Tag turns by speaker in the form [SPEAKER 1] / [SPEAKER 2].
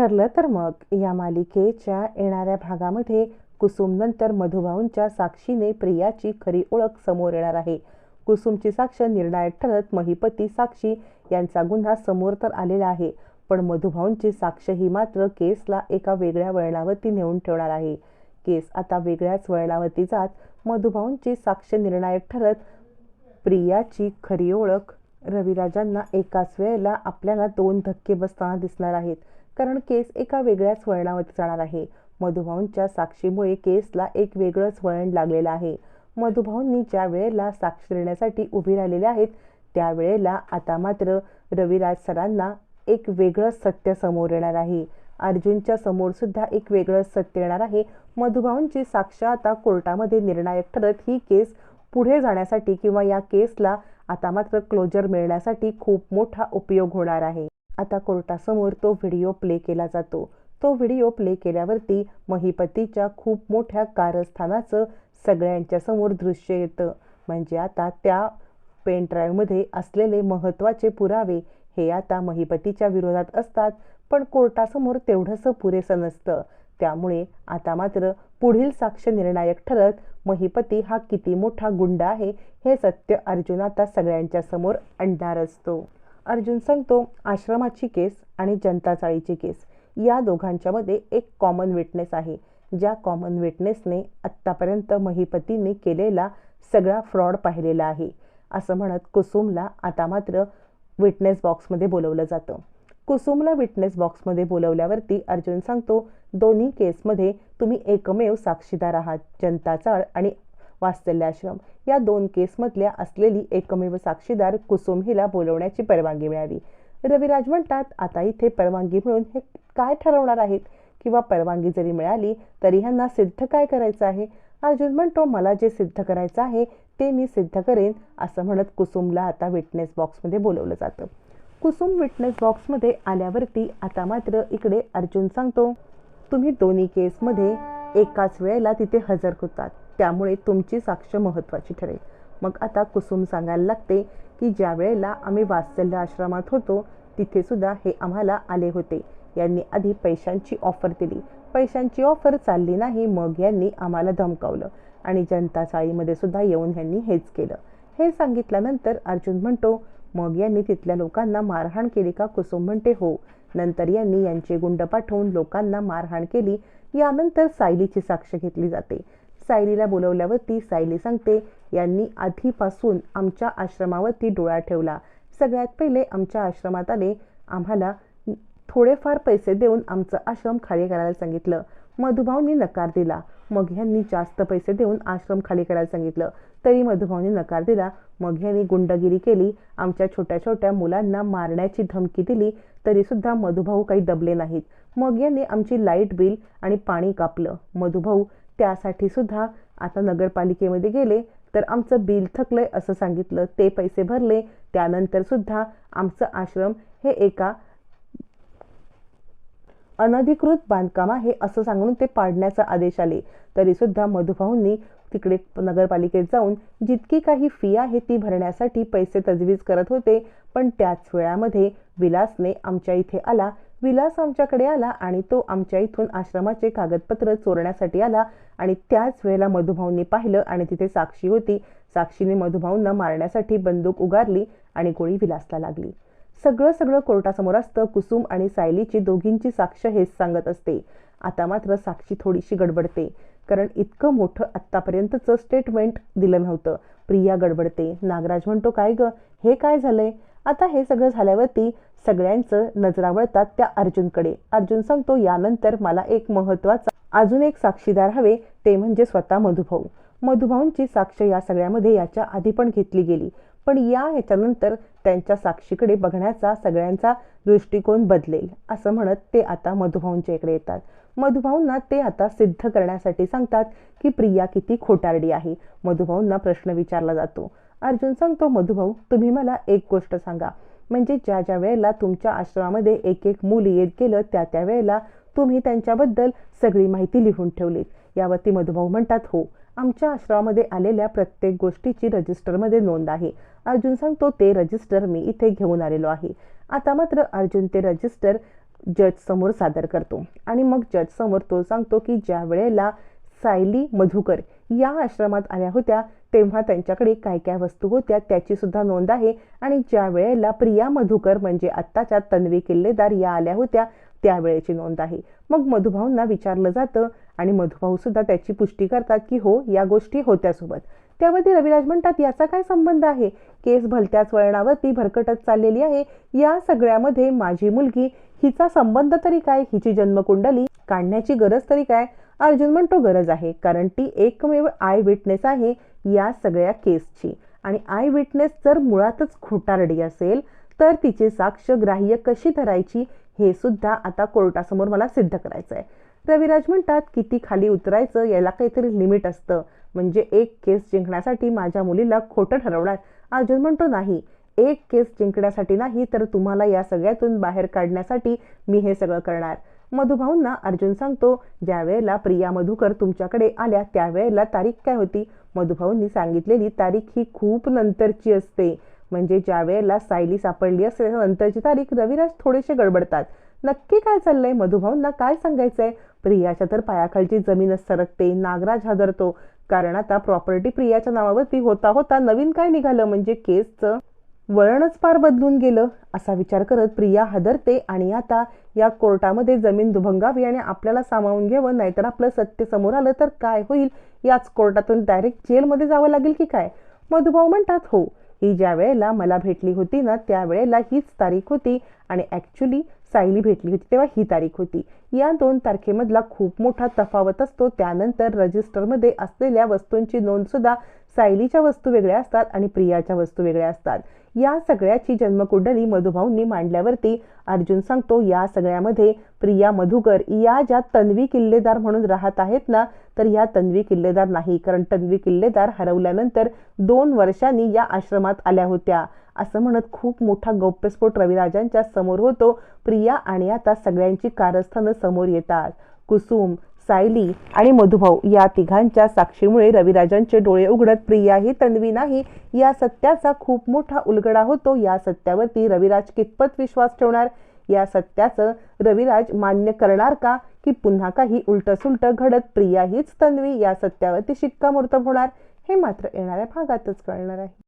[SPEAKER 1] ठरलं तर मग या मालिकेच्या येणाऱ्या भागामध्ये कुसुम नंतर मधुभाऊंच्या साक्षीने प्रियाची खरी ओळख समोर येणार आहे. कुसुमची साक्ष निर्णायक ठरत महिपती साक्षी यांचा गुन्हा समोर तर आलेला आहे, पण मधुभाऊंची साक्ष ही मात्र केसला एका वेगळ्या वळणावरती नेऊन ठेवणार आहे. केस आता वेगळ्याच वळणावरती जात मधुभाऊंची साक्ष निर्णायक ठरत प्रियाची खरी ओळख रविराजांना एकाच वेळेला आपल्याला 2 धक्के बसताना दिसणार आहेत, कारण केस एका वेगळ्याच वळणावरती जाणार आहे. मधुभाऊंच्या साक्षीमुळे केसला एक वेगळंच वळण लागलेलं आहे. मधुभाऊंनी ज्या वेळेला साक्ष देण्यासाठी उभी राहिलेले आहेत त्यावेळेला आता मात्र रविराज सरांना एक वेगळं सत्य समोर येणार आहे. अर्जुनच्या समोर सुद्धा एक वेगळं सत्य येणार आहे. मधुभाऊंची साक्ष आता कोर्टामध्ये निर्णायक ठरत ही केस पुढे जाण्यासाठी किंवा या केसला आता मात्र क्लोजर मिळण्यासाठी खूप मोठा उपयोग होणार आहे. आता कोर्टासमोर तो व्हिडिओ प्ले केला जातो. तो व्हिडिओ प्ले केल्यावरती महिपतीच्या खूप मोठ्या कारस्थानाचं सगळ्यांच्या समोर दृश्य येतं. म्हणजे आता त्या पेन ड्राईव्हमध्ये असलेले महत्त्वाचे पुरावे हे आता महिपतीच्या विरोधात असतात, पण कोर्टासमोर तेवढंसं पुरेसं नसतं. त्यामुळे आता मात्र पुढील साक्ष निर्णायक ठरत महिपती हा किती मोठा गुंड आहे हे सत्य अर्जुन आता सगळ्यांच्या समोर आणणार असतो. अर्जुन सांगतो, आश्रमाची केस आणि जनता चाळीची केस या दोघांच्यामध्ये एक कॉमन विटनेस आहे. ज्या कॉमन विटनेसने आत्तापर्यंत महिपतीने केलेला सगळा फ्रॉड पाहिलेला आहे, असं म्हणत कुसुमला आता मात्र विटनेस बॉक्समध्ये बोलवलं जातं. कुसुमला विटनेस बॉक्समध्ये बोलवल्यावरती अर्जुन सांगतो, दोन्ही केसमध्ये तुम्ही एकमेव साक्षीदार आहात. जनता चाळ आणि वात्सल्याश्रम या 2 केसमधल्या असलेली एकमेव साक्षीदार कुसुम हिला बोलवण्याची परवानगी मिळावी. रविराज म्हणतात, आता इथे परवानगी मिळून हे काय ठरवणार आहेत किंवा परवानगी जरी मिळाली तरी ह्यांना सिद्ध काय करायचं आहे. अर्जुन म्हणतो, मला जे सिद्ध करायचं आहे ते मी सिद्ध करेन, असं म्हणत कुसुमला आता विटनेस बॉक्समध्ये बोलवलं जातं. कुसुम विटनेस बॉक्समध्ये आल्यावरती आता मात्र इकडे अर्जुन सांगतो, तुम्ही दोन्ही केसमध्ये एकाच वेळेला तिथे हजर होतात, त्यामुळे तुमची साक्ष महत्त्वाची ठरेल. मग आता कुसुम सांगायला लागते की ज्या वेळेला आम्ही वात्सल्य आश्रमात होतो तिथे सुद्धा हे आम्हाला आले होते. यांनी आधी पैशांची ऑफर दिली, पैशांची ऑफर चालली नाही, मग यांनी आम्हाला धमकावलं आणि जनता चाळीमध्ये सुद्धा येऊन यांनी हेच केलं. हे सांगितल्यानंतर अर्जुन म्हणतो, मग यांनी तिथल्या लोकांना मारहाण केली का? कुसुम म्हणते, हो. नंतर यांनी यांचे गुंड पाठवून लोकांना मारहाण केली. यानंतर सायलीची साक्ष घेतली जाते. सायलीला बोलवल्यावरती सायली सांगते, यांनी आधीपासून आमच्या आश्रमावरती डोळा ठेवला. सगळ्यात पहिले आमच्या आश्रमात आले, आम्हाला थोडेफार पैसे देऊन आमचं आश्रम खाली करायला सांगितलं. मधुभाऊंनी नकार दिला. मग ह्यांनी जास्त पैसे देऊन आश्रम खाली करायला सांगितलं, तरी मधुभाऊंनी नकार दिला. मग ह्यांनी गुंडगिरी केली, आमच्या छोट्या छोट्या मुलांना मारण्याची धमकी दिली, तरी सुद्धा मधुभाऊ काही दबले नाहीत. मग यांनी आमची लाईट बिल आणि पाणी कापलं. मधुभाऊ त्यासाठी सुद्धा आता नगरपालिकेमध्ये गेले, तर आमचं बिल थकलंय असं सांगितलं, ते पैसे भरले. त्यानंतर सुद्धा आमचं आश्रम हे एका अनधिकृत बांधकाम आहे असं सांगून ते पाडण्याचा आदेश आले, तरी सुद्धा मधुभाऊंनी तिकडे नगरपालिकेत जाऊन जितकी काही फी आहे ती भरण्यासाठी पैसे तजवीज करत होते. पण त्याच वेळामध्ये विलासने आमच्या इथे आला. विलास आमच्याकडे आला आणि तो आमच्या इथून आश्रमाचे कागदपत्र चोरण्यासाठी आला आणि त्याच वेळेला मधुभाऊंनी पाहिलं आणि तिथे साक्षी होती. साक्षीने मधुभाऊंना मारण्यासाठी बंदूक उगारली आणि गोळी विलासला लागली. सगळं कोर्टासमोर असतं. कुसुम आणि सायलीची दोघींची साक्ष हेच सांगत असते. आता मात्र साक्षी थोडीशी गडबडते, कारण इतकं मोठं आत्तापर्यंतचं स्टेटमेंट दिलं नव्हतं. प्रिया गडबडते. नागराज म्हणतो, काय ग, हे काय झालंय? आता हे सगळं झाल्यावरती सगळ्यांचं नजरा वळतात त्या अर्जुनकडे. अर्जुन सांगतो, यानंतर मला एक महत्त्वाचा अजून एक साक्षीदार हवे, ते म्हणजे स्वतः मधुभाऊ. मधुभाऊंची साक्ष या सगळ्यामध्ये याच्या आधी पण घेतली गेली, पण ह्याच्यानंतर त्यांच्या साक्षीकडे बघण्याचा सगळ्यांचा दृष्टिकोन बदलेल, असं म्हणत ते आता मधुभाऊंच्या इकडे येतात. मधुभाऊंना ते आता सिद्ध करण्यासाठी सांगतात की प्रिया किती खोटारडी आहे. मधुभाऊंना प्रश्न विचारला जातो. अर्जुन सांगतो, मधुभाऊ, तुम्ही मला एक गोष्ट सांगा, म्हणजे ज्या ज्या वेळेला तुमच्या आश्रमामध्ये एक एक मूल येत गेलं त्या वेळेला तुम्ही त्यांच्याबद्दल सगळी माहिती लिहून ठेवलीत. यावरती मधुभाऊ म्हणतात, हो, आमच्या आश्रमामध्ये आलेल्या प्रत्येक गोष्टीची रजिस्टरमध्ये नोंद आहे. अर्जुन सांगतो, ते रजिस्टर मी इथे घेऊन आलेलो आहे. आता मात्र अर्जुन ते रजिस्टर जज समोर सादर करतो आणि मग जज समोर तो सांगतो की ज्या वेळेला सायली मधुकर या आश्रमात आल्या होत्या तेव्हा त्यांच्याकडे काय काय वस्तू होत्या त्याची सुद्धा नोंद आहे आणि ज्या वेळेला प्रिया मधुकर म्हणजे आत्ताच्या तन्वी किल्लेदार या आल्या होत्या त्यावेळेची नोंद आहे. मग मधुभाऊंना विचारलं जातं आणि मधुभाऊ सुद्धा त्याची पुष्टी करतात की हो या गोष्टी होत्या सोबत. त्यावरती रविराज म्हणतात याचा काय संबंध आहे, केस भलत्याच वळणावरती भरकटत चाललेली आहे, या सगळ्यामध्ये माझी मुलगी हिचा संबंध तरी काय, हिची जन्मकुंडली काढण्याची गरज तरी काय. अर्जुन म्हणतो गरज आहे कारण ती एकमेव आय विटनेस आहे या सगळ्या केसची आणि आय विटनेस जर मुळातच खोटारडी असेल तर तिची साक्ष ग्राह्य कशी धरायची हे सुद्धा आता कोर्टासमोर मला सिद्ध करायचं आहे. रविराज म्हणतात किती खाली उतरायचं याला काहीतरी लिमिट असतं, म्हणजे एक केस जिंकण्यासाठी माझ्या मुलीला खोटं ठरवणार. अर्जुन म्हणतो नाही, एक केस जिंकण्यासाठी नाही तर तुम्हाला या सगळ्यातून बाहेर काढण्यासाठी मी हे सगळं करणार. मधुभाऊंना अर्जुन सांगतो ज्या वेळेला प्रिया मधुकर तुमच्याकडे आल्या त्यावेळेला तारीख काय होती. मधुभाऊंनी सांगितलेली तारीख ही खूप नंतरची असते, म्हणजे ज्या वेळेला सायली सापडली असते नंतरची तारीख. रविराज थोडेसे गडबडतात, नक्की काय चाललंय, मधुभाऊंना काय सांगायचंय. प्रियाच्या तर पायाखालची जमीनच सरकते. नागराज हादरतो कारण आता प्रॉपर्टी प्रियाच्या नावावरती होता होता नवीन काय निघालं, म्हणजे केसचं वळणच फार बदलून गेलं. असा विचार करत प्रिया हादरते आणि आता या कोर्टामध्ये जमीन दुभंगावी आणि आपल्याला सामावून घ्यावं, नाहीतर आपलं सत्य समोर आलं तर काय होईल, याच कोर्टातून डायरेक्ट जेलमध्ये जावं लागेल की काय. मधुभाऊ म्हणतात हो, ही ज्या वेळेला मला भेटली होती ना त्यावेळेला हीच तारीख होती आणि ॲक्च्युली सायली भेटली होती तेव्हा ही तारीख होती. या 2 तारखेमधला खूप मोठा तफावत असतो. त्यानंतर रजिस्टरमध्ये असलेल्या वस्तूंची नोंद सुद्धा सायलीच्या वस्तू वेगळ्या असतात आणि प्रियाच्या वस्तू वेगळ्या असतात. या सगळ्याची जन्मकुंडली मधुभाऊंनी मांडल्यावरती अर्जुन सांगतो या सगळ्यामध्ये प्रिया मधुकर या ज्या तन्वी किल्लेदार म्हणून राहत आहेत ना तर या तन्वी किल्लेदार नाही, कारण तन्वी किल्लेदार हरवल्यानंतर 2 वर्षांनी या आश्रमात आल्या होत्या असं म्हणत खूप मोठा गौप्यस्फोट रविराजांच्या समोर होतो. प्रिया आणि आता सगळ्यांची कारस्थानं समोर येतात. कुसुम, सायली आणि मधुभाऊ या तिघांच्या साक्षीमुळे रविराजांचे डोळे उघडत प्रिया ही तन्वी नाही या सत्याचा खूप मोठा उलगडा होतो. या सत्यावरती रविराज कितपत विश्वास ठेवणार, या सत्याचं रविराज मान्य करणार का की पुन्हा काही उलटसुलट घडत प्रिया हीच तन्वी या सत्यावरती शिक्कामोर्तब होणार, हे मात्र येणाऱ्या भागातच कळणार आहे.